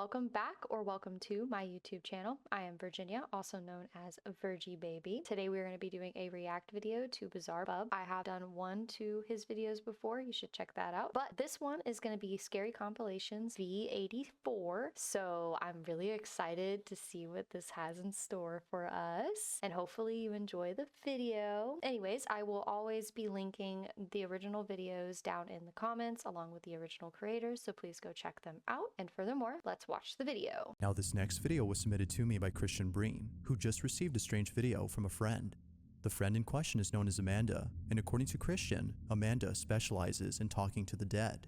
welcome back or welcome to my YouTube channel. I am Virginia, also known as Virgie Baby. Today we're going to be doing a react video to Bizarre Bub. I have done one to his videos before, you should check that out. But this one is going to be Scary Compilations V84, so I'm really excited to see what this has in store for us, and hopefully you enjoy the video. Anyways, I will always be linking the original videos down in the comments along with the original creators, so please go check them out. And furthermore, let's watch the video. Now this next video was submitted to me by Christian Breen, who just received a strange video from a friend. The friend in question is known as Amanda, and according to Christian, Amanda specializes in talking to the dead.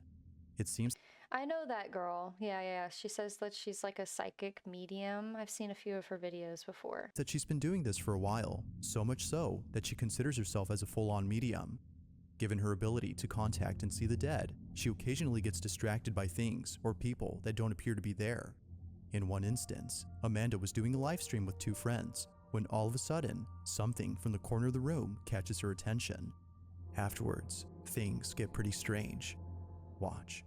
It seems I know that girl. Yeah. She says that she's like a psychic medium. I've seen a few of her videos before. that she's been doing this for a while, so much so that she considers herself as a full-on medium. Given her ability to contact and see the dead, she occasionally gets distracted by things or people that don't appear to be there. In one instance, Amanda was doing a live stream with two friends when all of a sudden, something from the corner of the room catches her attention. Afterwards, things get pretty strange. Watch.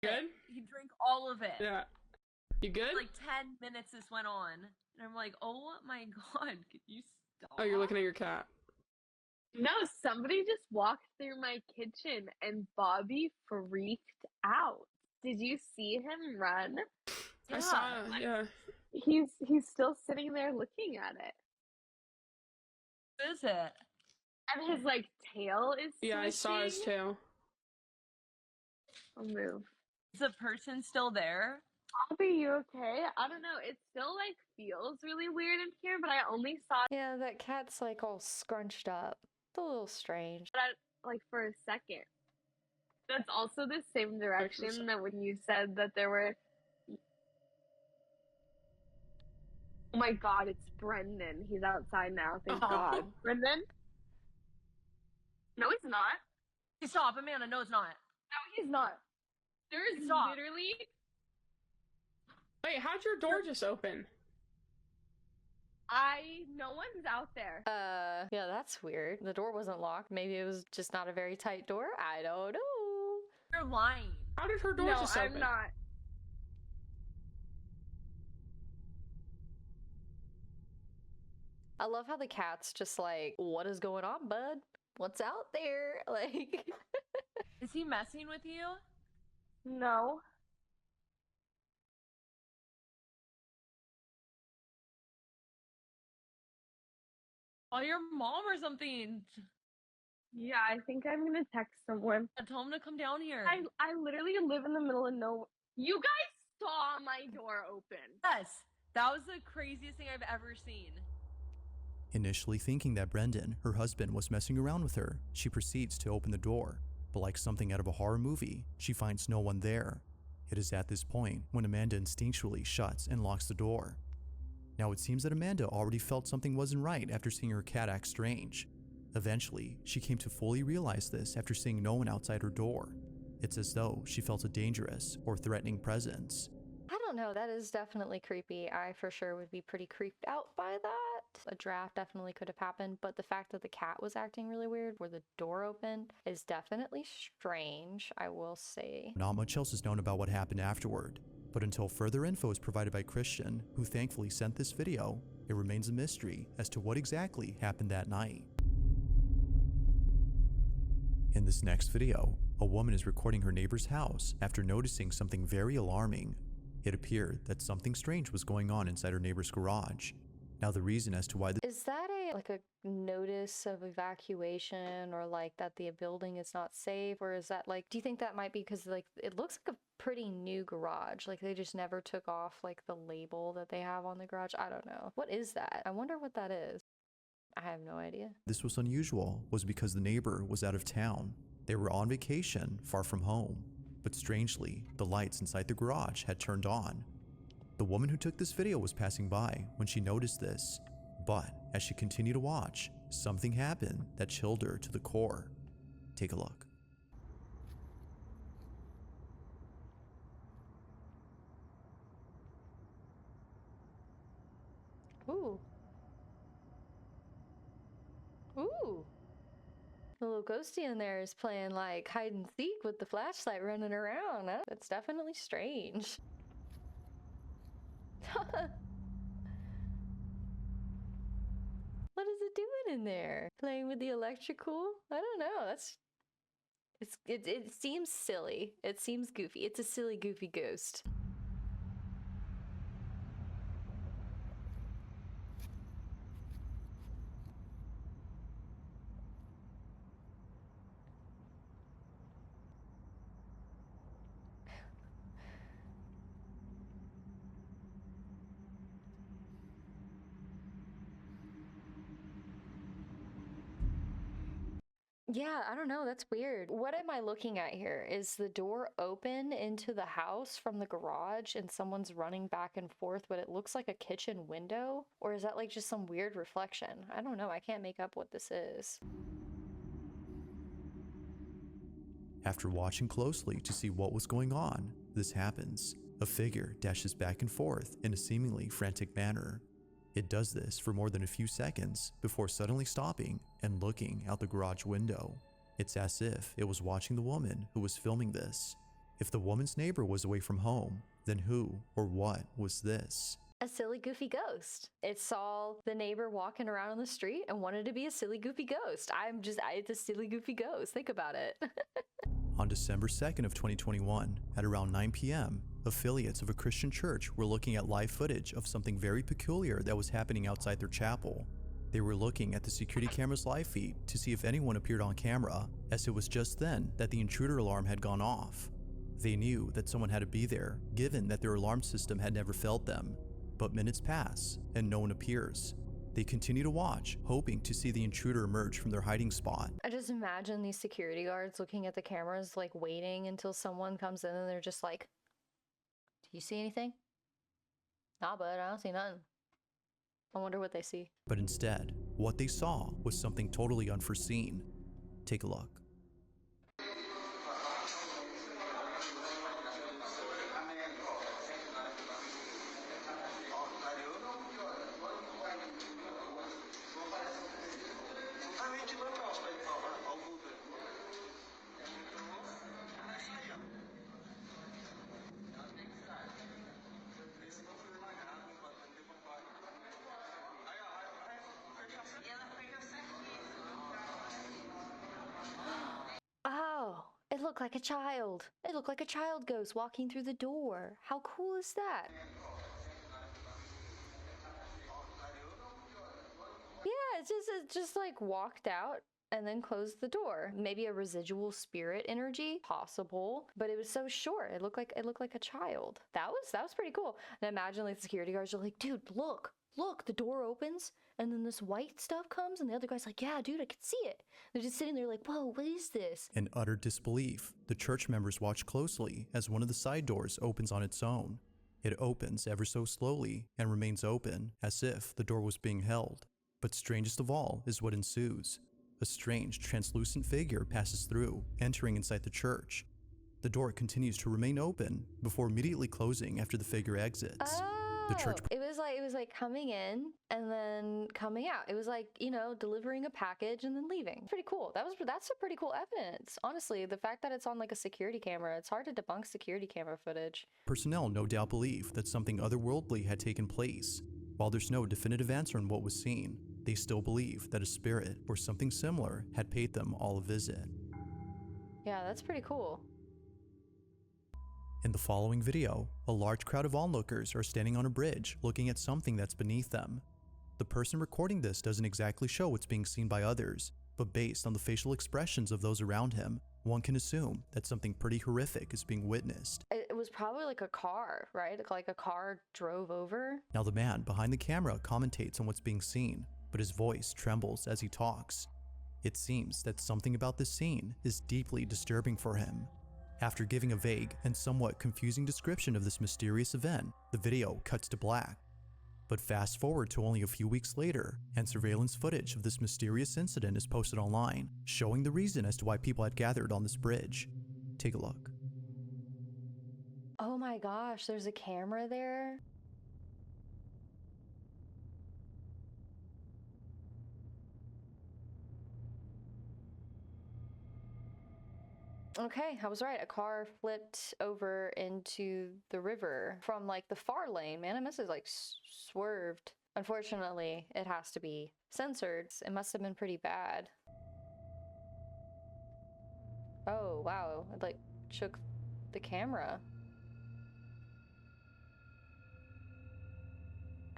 Good? He drank all of it. Yeah. You good? Like 10 minutes this went on. And I'm like, oh my god, could you stop? Oh, you're looking at your cat. No, somebody just walked through my kitchen and Bobby freaked out. Did you see him run? I saw it, yeah. He's still sitting there looking at it. What is it? And his like tail is Yeah, I saw his swishing. tail. I'll move. Is the person still there? Bobby, you okay? I don't know. It still like feels really weird in here, but I only saw it Yeah, that cat's like all scrunched up. It's a little strange. like for a second. That's also the same direction that when you said that there were. Oh my god, it's Brendan. He's outside now, thank god. Brendan? No, he's not. Hey, stop, Amanda. No, it's not. No, he's not. There's Stop. literally. Wait, how'd your door just open? No one's out there. Yeah, that's weird. The door wasn't locked. Maybe it was just not a very tight door. I don't know. You're lying. How did her door No, just open? I'm not. I love how the cat's just like, what is going on, bud? What's out there? Like, Is he messing with you? No. Call your mom or something. Yeah, I think I'm gonna text someone. Tell him to come down here. I literally live in the middle of nowhere. You guys saw my door open. Yes. That was the craziest thing I've ever seen. Initially thinking that Brendan, her husband, was messing around with her, she proceeds to open the door, but like something out of a horror movie, she finds no one there. It is at this point when Amanda instinctually shuts and locks the door. Now it seems that Amanda already felt something wasn't right after seeing her cat act strange. Eventually, she came to fully realize this after seeing no one outside her door. It's as though she felt a dangerous or threatening presence. I don't know. That is definitely creepy. I for sure would be pretty creeped out by that. A draft definitely could have happened, but the fact that the cat was acting really weird where the door opened is definitely strange, I will say. Not much else is known about what happened afterward, but until further info is provided by Christian, who thankfully sent this video, it remains a mystery as to what exactly happened that night. In this next video, a woman is recording her neighbor's house after noticing something very alarming. It appeared that something strange was going on inside her neighbor's garage. Now the reason as to why Is that a notice of evacuation, or like that the building is not safe, or is that like, do you think that might be because like it looks like a pretty new garage, like they just never took off like the label that they have on the garage? I don't know. What is that? I wonder what that is. I have no idea. this was unusual was because the neighbor was out of town. They were on vacation far from home, but strangely, the lights inside the garage had turned on. The woman who took this video was passing by when she noticed this, but as she continued to watch, something happened that chilled her to the core. Take a look. Ooh. Ooh. The little ghosty in there is playing like hide and seek with the flashlight running around. That's definitely strange. What is it doing in there? Playing with the electrical? I don't know. It seems silly. It seems goofy. It's a silly, goofy ghost. Yeah, I don't know. That's weird. What am I looking at here? Is the door open into the house from the garage and someone's running back and forth, but it looks like a kitchen window? Or is that like just some weird reflection? I don't know. I can't make up what this is. After watching closely to see what was going on, this happens. A figure dashes back and forth in a seemingly frantic manner. It does this for more than a few seconds before suddenly stopping and looking out the garage window. It's as if it was watching the woman who was filming this. If the woman's neighbor was away from home, then who or what was this? A silly, goofy ghost. It saw the neighbor walking around on the street and wanted to be a silly, goofy ghost. It's a silly, goofy ghost. Think about it. On December 2nd of 2021, at around 9 p.m., affiliates of a Christian church were looking at live footage of something very peculiar that was happening outside their chapel. They were looking at the security camera's live feed to see if anyone appeared on camera, as it was just then that the intruder alarm had gone off. They knew that someone had to be there, given that their alarm system had never failed them. But minutes pass, and no one appears. They continue to watch, hoping to see the intruder emerge from their hiding spot. I just imagine these security guards looking at the cameras, like waiting until someone comes in and they're just like, "Do you see anything?" "Nah, bud, I don't see nothing." I wonder what they see. But instead, what they saw was something totally unforeseen. Take a look. Oh, it looked like a child. It looked like a child ghost walking through the door. How cool is that? Yeah, it just like walked out and then closed the door. Maybe a residual spirit energy, possible, but it was so short. It looked like a child. That was pretty cool. And imagine like the security guards are like, "Dude, look, the door opens and then this white stuff comes," and the other guy's like, "Yeah, dude, I can see it." They're just sitting there like, "Whoa, what is this?" In utter disbelief, the church members watch closely as one of the side doors opens on its own. It opens ever so slowly and remains open, as if the door was being held. But strangest of all is what ensues. A strange, translucent figure passes through, entering inside the church. The door continues to remain open before immediately closing after the figure exits. The church it was like coming in and then coming out. It was like, delivering a package and then leaving. Pretty cool. That's a pretty cool evidence. Honestly, the fact that it's on like a security camera, it's hard to debunk security camera footage. personnel no doubt believe that something otherworldly had taken place. While there's no definitive answer on what was seen, they still believe that a spirit or something similar had paid them all a visit. Yeah, that's pretty cool. In the following video, a large crowd of onlookers are standing on a bridge looking at something that's beneath them. The person recording this doesn't exactly show what's being seen by others, but based on the facial expressions of those around him, one can assume that something pretty horrific is being witnessed. It was probably like a car, right? Like a car drove over. Now the man behind the camera commentates on what's being seen, but his voice trembles as he talks. It seems that something about this scene is deeply disturbing for him. After giving a vague and somewhat confusing description of this mysterious event, the video cuts to black. But fast forward to only a few weeks later, and surveillance footage of this mysterious incident is posted online, showing the reason as to why people had gathered on this bridge. Take a look. Oh my gosh, there's a camera there. Okay, I was right. A car flipped over into the river from like the far lane. Man, it must have like swerved. Unfortunately, it has to be censored. It must have been pretty bad. Oh, wow. It like shook the camera.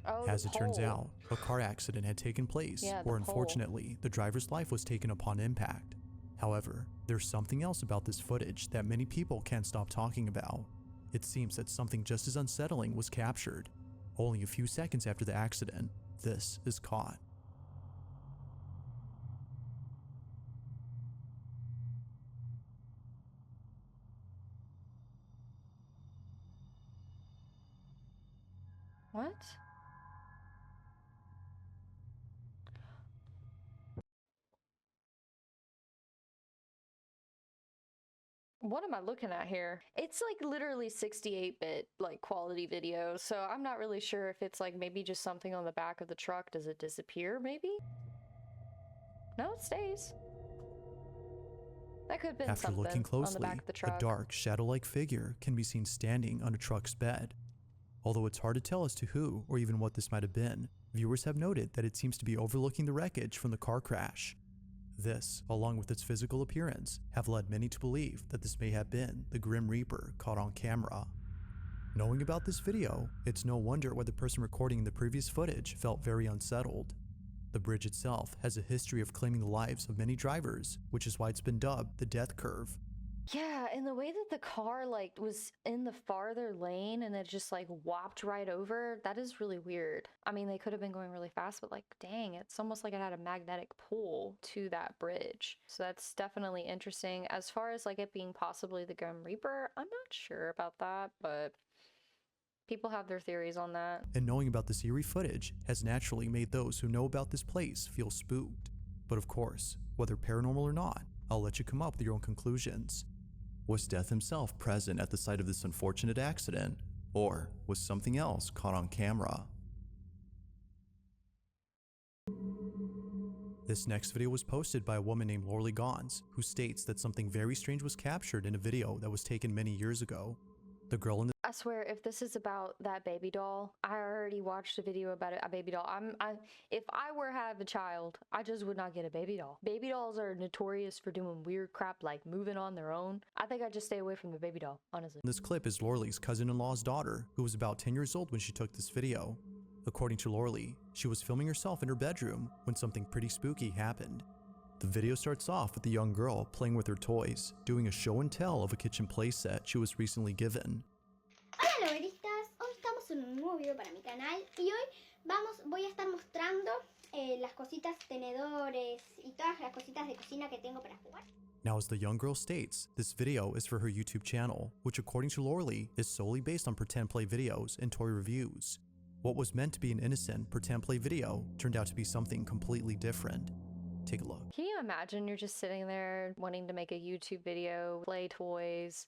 Oh, As the it turns pole. out, a car accident had taken place, Yeah, the where pole. unfortunately, the driver's life was taken upon impact. However, there's something else about this footage that many people can't stop talking about. It seems that something just as unsettling was captured. Only a few seconds after the accident, this is caught. What? What am I looking at here? It's like literally 68-bit like quality video, so I'm not really sure if it's like maybe just something on the back of the truck. Does it disappear maybe? No, it stays. That could have been After looking something on the back closely, of the a truck. dark, shadow-like figure can be seen standing on a truck's bed. Although it's hard to tell as to who or even what this might have been, viewers have noted that it seems to be overlooking the wreckage from the car crash. This, along with its physical appearance, have led many to believe that this may have been the Grim Reaper caught on camera. Knowing about this video, it's no wonder why the person recording the previous footage felt very unsettled. The bridge itself has a history of claiming the lives of many drivers, which is why it's been dubbed the death curve. Yeah, and the way that the car like was in the farther lane and it just like whopped right over, that is really weird. I mean, they could have been going really fast, but like, dang, it's almost like it had a magnetic pull to that bridge. So that's definitely interesting. As far as like it being possibly the Grim Reaper, I'm not sure about that, but people have their theories on that. And knowing about this eerie footage has naturally made those who know about this place feel spooked. But of course, whether paranormal or not, I'll let you come up with your own conclusions. Was Death himself present at the site of this unfortunate accident? Or was something else caught on camera? This next video was posted by a woman named Lorley Gons, who states that something very strange was captured in a video that was taken many years ago. The girl in the I swear, if this is about that baby doll, I already watched a video about a baby doll. If I were to have a child, I just would not get a baby doll. Baby dolls are notorious for doing weird crap like moving on their own. I think I'd just stay away from the baby doll, honestly. This clip is Lorley's cousin-in-law's daughter, who was about 10 years old when she took this video. According to Lorley, she was filming herself in her bedroom when something pretty spooky happened. The video starts off with the young girl playing with her toys, doing a show and tell of a kitchen playset she was recently given. Hola loberistas, hoy estamos en un nuevo video para mi canal y hoy voy a estar mostrando las cositas, tenedores y todas las cositas de cocina que tengo para jugar. Now, as the young girl states, this video is for her YouTube channel, which according to Lorley is solely based on pretend play videos and toy reviews. What was meant to be an innocent pretend play video turned out to be something completely different. Take a look. Can you imagine you're just sitting there wanting to make a YouTube video, play toys,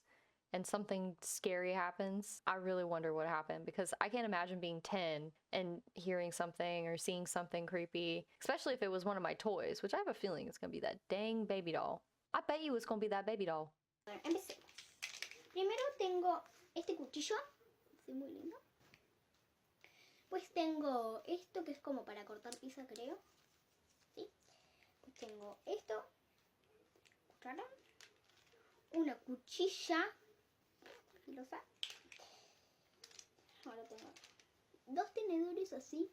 and something scary happens? I really wonder what happened, because I can't imagine being 10 and hearing something or seeing something creepy, especially if it was one of my toys, which I have a feeling it's gonna be that dang baby doll. I bet you it's gonna be that baby doll. Bueno, empecemos. Primero tengo este cuchillo, es muy lindo. Pues tengo esto que es como para cortar pizza, creo. ¿Sí? Pues tengo esto, cuchara, una cuchilla filosa. Ahora tengo dos tenedores así,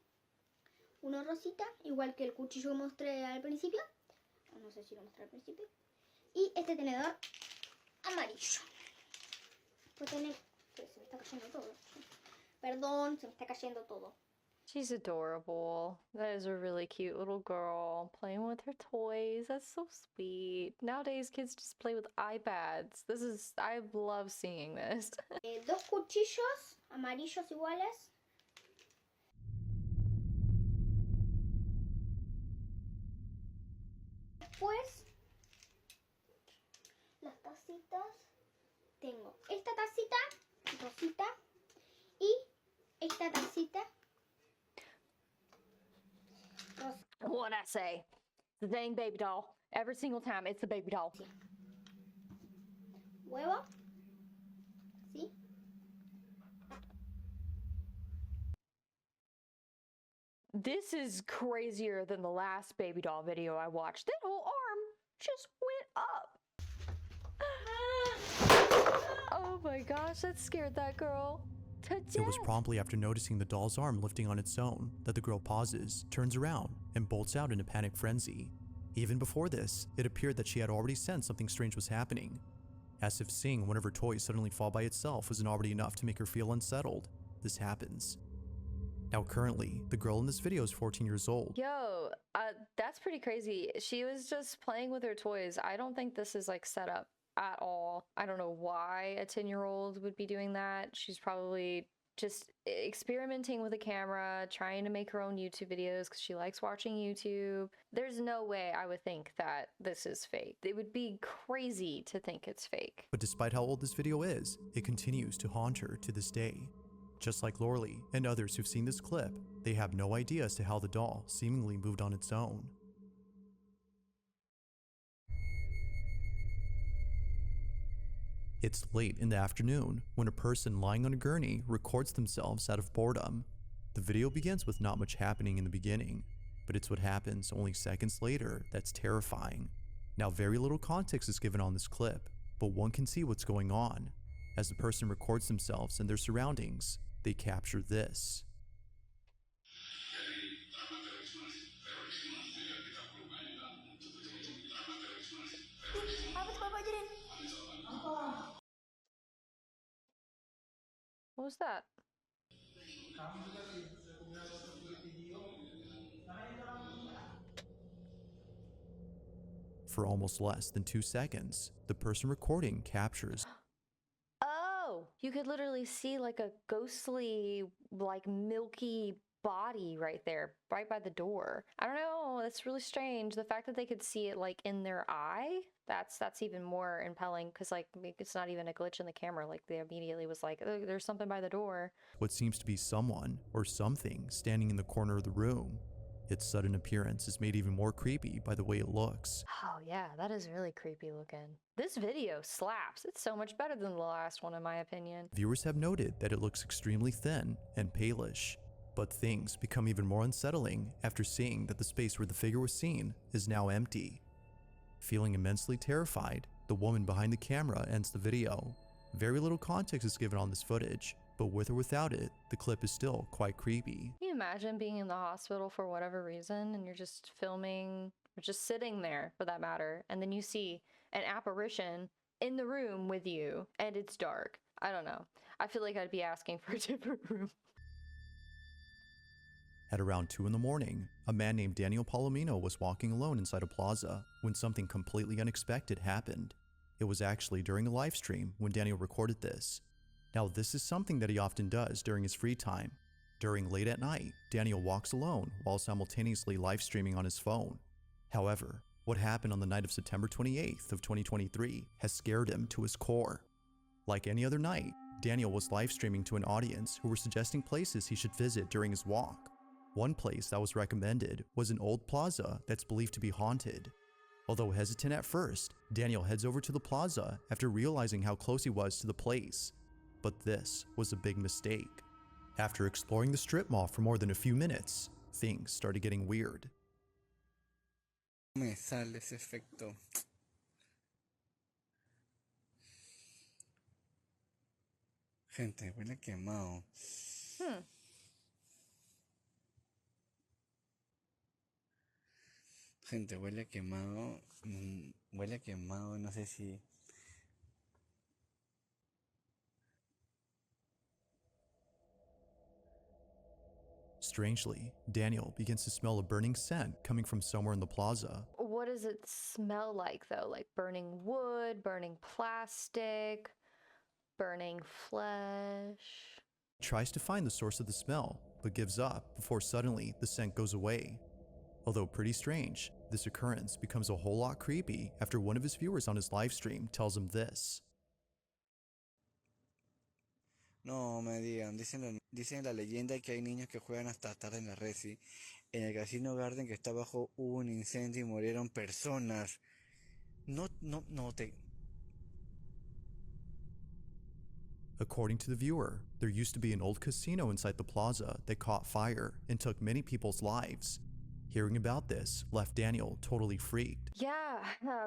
uno rosita, igual que el cuchillo que mostré al principio. No sé si lo mostré al principio. Y este tenedor amarillo. Pues tener... Se me está cayendo todo. Perdón, se me está cayendo todo. She's adorable. That is a really cute little girl playing with her toys. That's so sweet. Nowadays kids just play with iPads. I love seeing this. Dos cuchillos amarillos iguales. Después, las tacitas. Tengo esta tacita rosita y esta tacita rosa. What'd I say? The dang baby doll. Every single time it's the baby doll. huevo. ¿Sí? This is crazier than the last baby doll video I watched. That whole arm just went up. Oh my gosh, that scared that girl to death. It was promptly after noticing the doll's arm lifting on its own that the girl pauses, turns around, and bolts out in a panic frenzy. Even before this, it appeared that she had already sensed something strange was happening, as if seeing one of her toys suddenly fall by itself wasn't already enough to make her feel unsettled. This happens. Now currently, the girl in this video is 14 years old. Yo, that's pretty crazy. She was just playing with her toys. I don't think this is like set up at all. I don't know why a 10-year-old would be doing that. She's probably just experimenting with a camera, trying to make her own YouTube videos because she likes watching YouTube. There's no way I would think that this is fake. It would be crazy to think it's fake. But despite how old this video is, it continues to haunt her to this day. Just like Lorelei and others who've seen this clip, they have no idea as to how the doll seemingly moved on its own. It's late in the afternoon when a person lying on a gurney records themselves out of boredom. The video begins with not much happening in the beginning, but it's what happens only seconds later that's terrifying. Now, very little context is given on this clip, but one can see what's going on. As the person records themselves and their surroundings, they capture this. What was that? For almost less than 2 seconds, the person recording captures. Oh, you could literally see like a ghostly, like milky body right there, right by the door. I don't know, that's really strange. The fact that they could see it like in their eye, that's even more impelling because like it's not even a glitch in the camera. Like they immediately was like, oh, there's something by the door. What seems to be someone or something standing in the corner of the room. Its sudden appearance is made even more creepy by the way it looks. Oh yeah, that is really creepy looking. This video slaps. It's so much better than the last one in my opinion. Viewers have noted that it looks extremely thin and palish, but things become even more unsettling after seeing that the space where the figure was seen is now empty. Feeling immensely terrified, the woman behind the camera ends the video. Very little context is given on this footage, but with or without it, the clip is still quite creepy. Can you imagine being in the hospital for whatever reason and you're just filming or just sitting there for that matter, and then you see an apparition in the room with you and it's dark? I don't know. I feel like I'd be asking for a different room. At around 2 in the morning, a man named Daniel Palomino was walking alone inside a plaza when something completely unexpected happened. It was actually during a live stream when Daniel recorded this. Now, this is something that he often does during his free time. During late at night, Daniel walks alone while simultaneously live streaming on his phone. However, what happened on the night of September 28th of 2023 has scared him to his core. Like any other night, Daniel was live streaming to an audience who were suggesting places he should visit during his walk. One place that was recommended was an old plaza that's believed to be haunted. Although hesitant at first, Daniel heads over to the plaza after realizing how close he was to the place. But this was a big mistake. After exploring the strip mall for more than a few minutes, things started getting weird. Me sale ese efecto. Gente, huele quemado. Gente, huele quemado. Huele quemado, no sé si... Strangely, Daniel begins to smell a burning scent coming from somewhere in the plaza. What does it smell like though? Like burning wood, burning plastic, burning flesh? He tries to find the source of the smell, but gives up before suddenly the scent goes away. Although pretty strange, this occurrence becomes a whole lot creepy after one of his viewers on his livestream tells him this. No me digan, dicen la leyenda que hay niños que juegan hasta tarde en la Resi. En el Casino Garden que está abajo hubo un incendio y murieron personas. No te... According to the viewer, there used to be an old casino inside the plaza that caught fire and took many people's lives. Hearing about this left Daniel totally freaked. Yeah,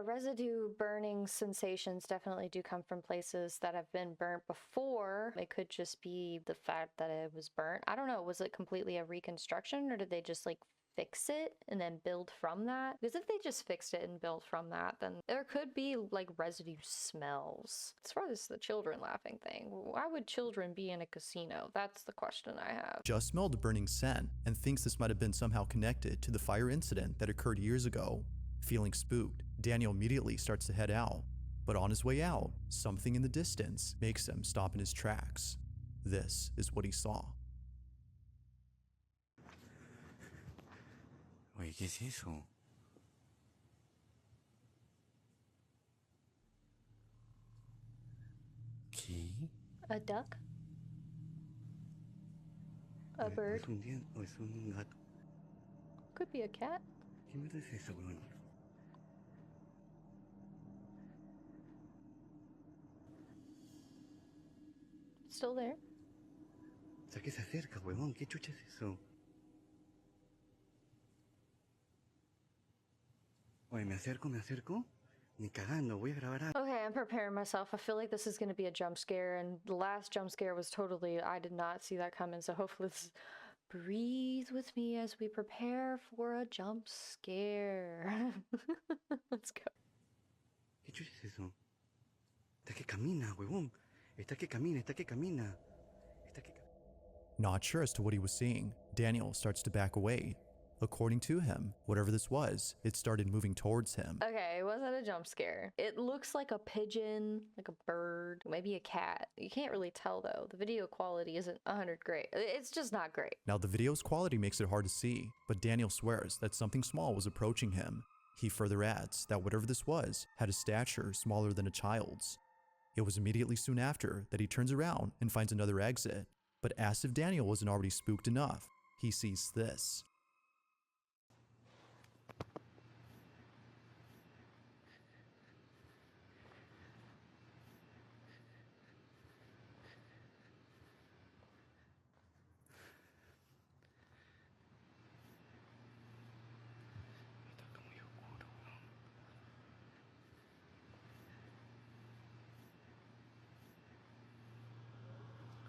residue burning sensations definitely do come from places that have been burnt before. It could just be the fact that it was burnt. I don't know, was it completely a reconstruction or did they just like fix it and then build from that? Because if they just fixed it and built from that, then there could be like residue smells. As far as the children laughing thing, why would children be in a casino? That's the question I have. Just smelled a burning scent and thinks this might have been somehow connected to the fire incident that occurred years ago. Feeling spooked, Daniel immediately starts to head out. But on his way out, something in the distance makes him stop in his tracks. This is what he saw. Oye, ¿qué es eso? ¿Qué? A duck? A bird? ¿O es un gato? Could be a cat. ¿Qué mierda es eso, weón? Still there? O sea, ¿qué se acerca, huevón? ¿Qué chucha es eso? Oye, ¿me acerco? Ni cagando, voy a grabar algo. Okay, I'm preparing myself. I feel like this is going to be a jump scare, and the last jump scare was totally, I did not see that coming, so hopefully this, breathe with me as we prepare for a jump scare. Let's go. ¿Qué chucha es eso? Está que camina, huevón. Está que camina. Not sure as to what he was seeing, Daniel starts to back away. According to him, whatever this was, it started moving towards him. Okay, it wasn't a jump scare. It looks like a pigeon, like a bird, maybe a cat. You can't really tell though. The video quality isn't 100 great. It's just not great. Now the video's quality makes it hard to see, but Daniel swears that something small was approaching him. He further adds that whatever this was had a stature smaller than a child's. It was immediately soon after that he turns around and finds another exit, but as if Daniel wasn't already spooked enough, he sees this.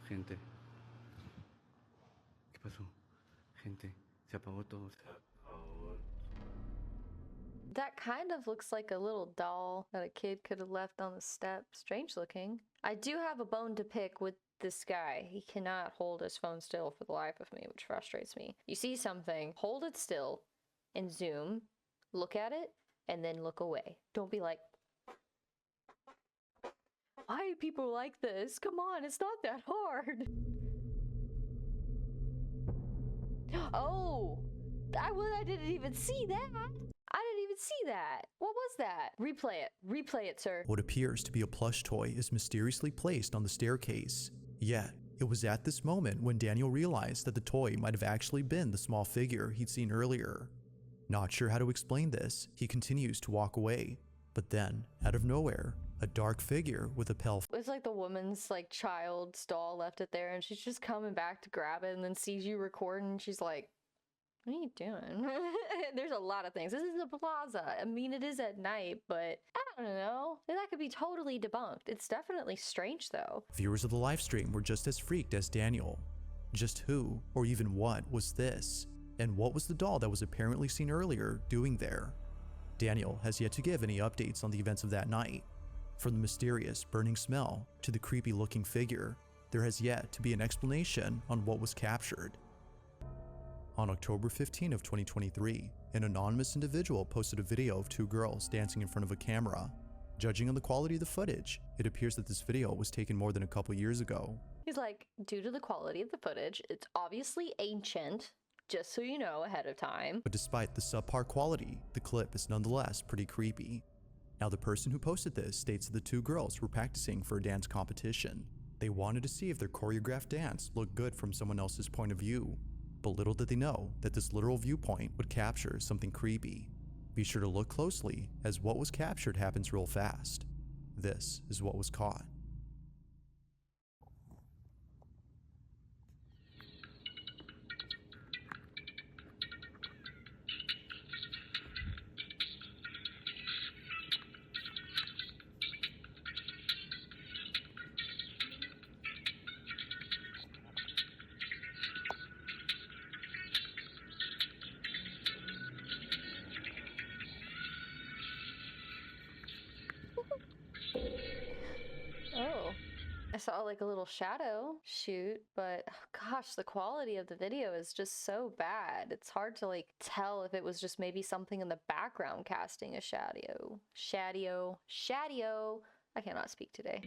Gente. ¿Qué pasó? Gente, se apagó todo. That kind of looks like a little doll that a kid could have left on the step. Strange looking. I do have a bone to pick with this guy. He cannot hold his phone still for the life of me, which frustrates me. You see something, hold it still and zoom, look at it, and then look away. Don't be like, why are people like this? Come on, it's not that hard. Oh, I didn't even see that. I didn't even see that. What was that? Replay it, sir. What appears to be a plush toy is mysteriously placed on the staircase. Yet, it was at this moment when Daniel realized that the toy might have actually been the small figure he'd seen earlier. Not sure how to explain this, he continues to walk away. But then, out of nowhere, a dark figure with a pale It's like the woman's like child's doll left it there and she's just coming back to grab it and then sees you recording and she's like, what are you doing? There's a lot of things. This is a plaza. I mean, it is at night, but I don't know. That could be totally debunked. It's definitely strange though. Viewers of the livestream were just as freaked as Daniel. Just who, or even what, was this? And what was the doll that was apparently seen earlier doing there? Daniel has yet to give any updates on the events of that night. From the mysterious burning smell to the creepy looking figure, there has yet to be an explanation on what was captured. On October 15 of 2023, an anonymous individual posted a video of two girls dancing in front of a camera. Judging on the quality of the footage, it appears that this video was taken more than a couple years ago. He's like, due to the quality of the footage, it's obviously ancient, just so you know ahead of time. But despite the subpar quality, the clip is nonetheless pretty creepy. Now the person who posted this states that the two girls were practicing for a dance competition. They wanted to see if their choreographed dance looked good from someone else's point of view. But little did they know that this literal viewpoint would capture something creepy. Be sure to look closely, as what was captured happens real fast. This is what was caught. saw like a little shadow shoot, but gosh, the quality of the video is just so bad. It's hard to like tell if it was just maybe something in the background casting a shadow. Shadow. I cannot speak today.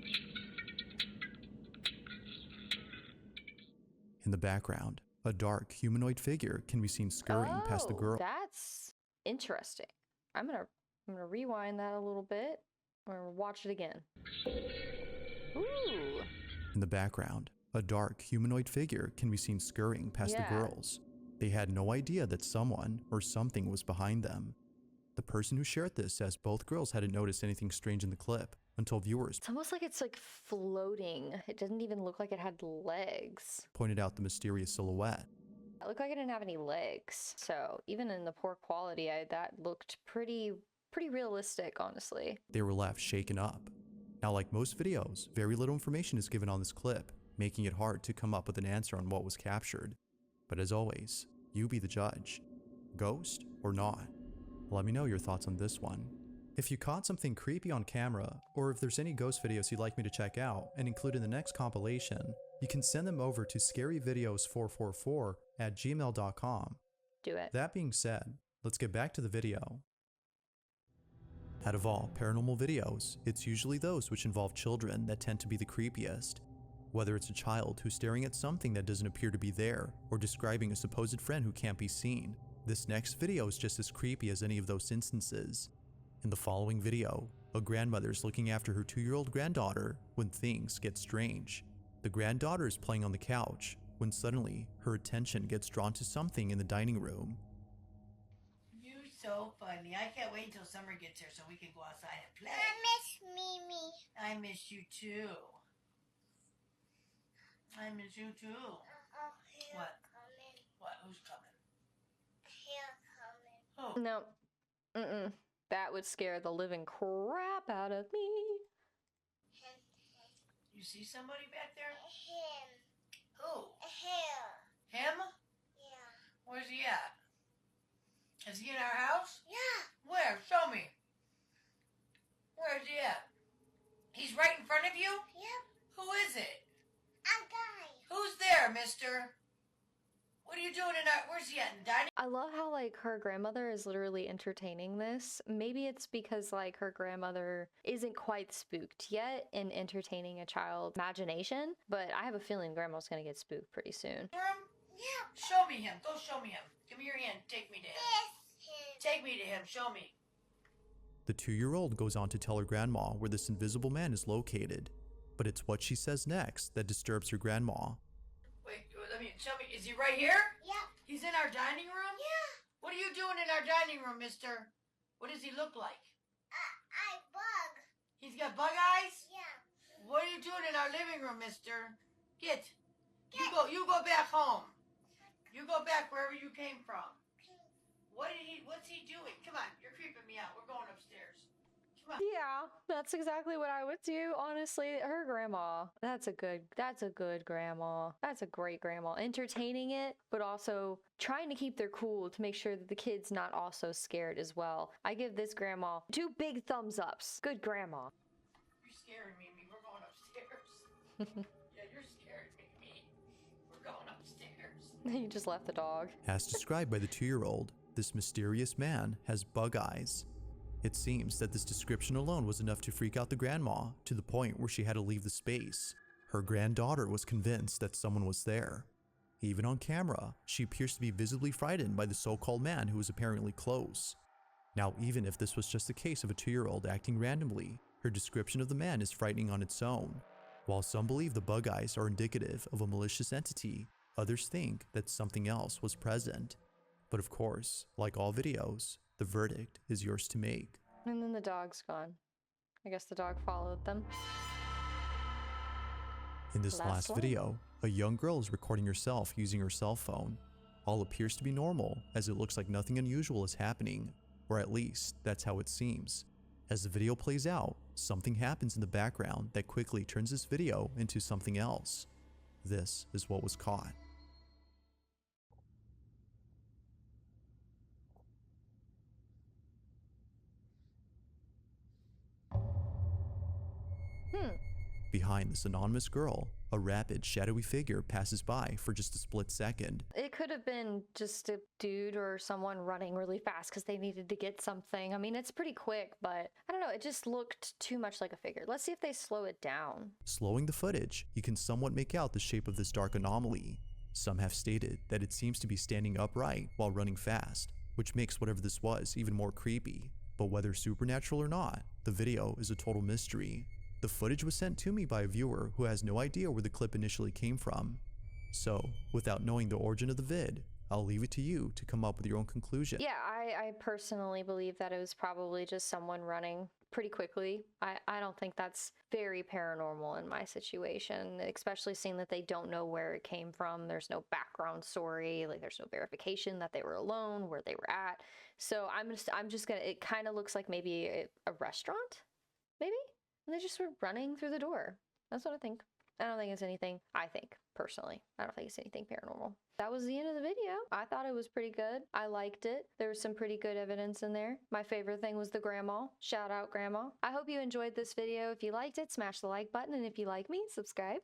In the background, a dark humanoid figure can be seen scurrying past the girl. That's interesting. I'm gonna rewind that a little bit or watch it again. Ooh. In the background, a dark humanoid figure can be seen scurrying past the girls. They had no idea that someone or something was behind them. The person who shared this says both girls hadn't noticed anything strange in the clip until viewers It's almost like it's like floating. It doesn't even look like it had legs. pointed out the mysterious silhouette. It looked like it didn't have any legs. So even in the poor quality, that looked pretty realistic, honestly. They were left shaken up. Now, like most videos, very little information is given on this clip, making it hard to come up with an answer on what was captured. But as always, you be the judge. Ghost or not? Let me know your thoughts on this one. If you caught something creepy on camera, or if there's any ghost videos you'd like me to check out and include in the next compilation, you can send them over to scaryvideos444@gmail.com. Do it. That being said, let's get back to the video. Out of all paranormal videos, it's usually those which involve children that tend to be the creepiest. Whether it's a child who's staring at something that doesn't appear to be there, or describing a supposed friend who can't be seen, this next video is just as creepy as any of those instances. In the following video, a grandmother is looking after her 2-year-old granddaughter when things get strange. The granddaughter is playing on the couch when suddenly her attention gets drawn to something in the dining room. You're so funny. I can't wait until summer gets here so we can go outside and play. I miss Mimi. I miss you too. I miss you too. What? What? Who's coming? Oh. No. That would scare the living crap out of me. You see somebody back there? Him. Who? Him. Him? Yeah. Where's he at? Is he in our house? Yeah. Where? Show me. Where's he at? He's right in front of you? Yep. Who is it? A guy. Who's there, mister? What are you doing in our... Where's he at? In the dining? I love how like her grandmother is literally entertaining this. Maybe it's because like her grandmother isn't quite spooked yet in entertaining a child's imagination, but I have a feeling grandma's gonna get spooked pretty soon. Room? Yeah. Show me him. Go show me him. Give me your hand. Take me to him. This him. Take me to him. Show me. The 2-year-old goes on to tell her grandma where this invisible man is located, but it's what she says next that disturbs her grandma. Wait, let me... Show me. Is he right here? Yep. He's in our dining room? Yeah. What are you doing in our dining room, mister? What does he look like? I bug. He's got bug eyes? Yeah. What are you doing in our living room, mister? Get. You go back home. You go back wherever you came from. What's he doing? Come on, you're creeping me out. We're going upstairs. Come on. Yeah, that's exactly what I would do. Honestly, her grandma, that's a good grandma. That's a great grandma. Entertaining it, but also trying to keep their cool to make sure that the kid's not also scared as well. I give this grandma 2 big thumbs ups. Good grandma. You're scaring me. We're going upstairs. Yeah, you're scaring me. We're going upstairs. You just left the dog. As described by the 2-year-old, this mysterious man has bug eyes. It seems that this description alone was enough to freak out the grandma to the point where she had to leave the space. Her granddaughter was convinced that someone was there. Even on camera, she appears to be visibly frightened by the so-called man who was apparently close. Now, even if this was just a case of a 2-year-old acting randomly, her description of the man is frightening on its own. While some believe the bug eyes are indicative of a malicious entity, others think that something else was present. But of course, like all videos, the verdict is yours to make. And then the dog's gone. I guess the dog followed them. In this last one. video, a young girl is recording herself using her cell phone. All appears to be normal, as it looks like nothing unusual is happening, or at least that's how it seems. As the video plays out, something happens in the background that quickly turns this video into something else. This is what was caught. behind this anonymous girl, a rapid, shadowy figure passes by for just a split second. It could have been just a dude or someone running really fast because they needed to get something. I mean, it's pretty quick, but I don't know, it just looked too much like a figure. Let's see if they slow it down. Slowing the footage, you can somewhat make out the shape of this dark anomaly. Some have stated that it seems to be standing upright while running fast, which makes whatever this was even more creepy. But whether supernatural or not, the video is a total mystery. The footage was sent to me by a viewer who has no idea where the clip initially came from. So, without knowing the origin of the vid, I'll leave it to you to come up with your own conclusion. Yeah, I personally believe that it was probably just someone running pretty quickly. I don't think that's very paranormal in my situation, especially seeing that they don't know where it came from. There's no background story, like there's no verification that they were alone, where they were at. So I'm just gonna, it kind of looks like maybe a restaurant, maybe? And they just were running through the door. That's what I think. I don't think it's anything, I think, personally. I don't think it's anything paranormal. That was the end of the video. I thought it was pretty good. I liked it. There was some pretty good evidence in there. My favorite thing was the grandma. Shout out grandma. I hope you enjoyed this video. If you liked it, smash the like button. And if you like me, subscribe.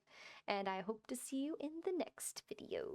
And I hope to see you in the next video.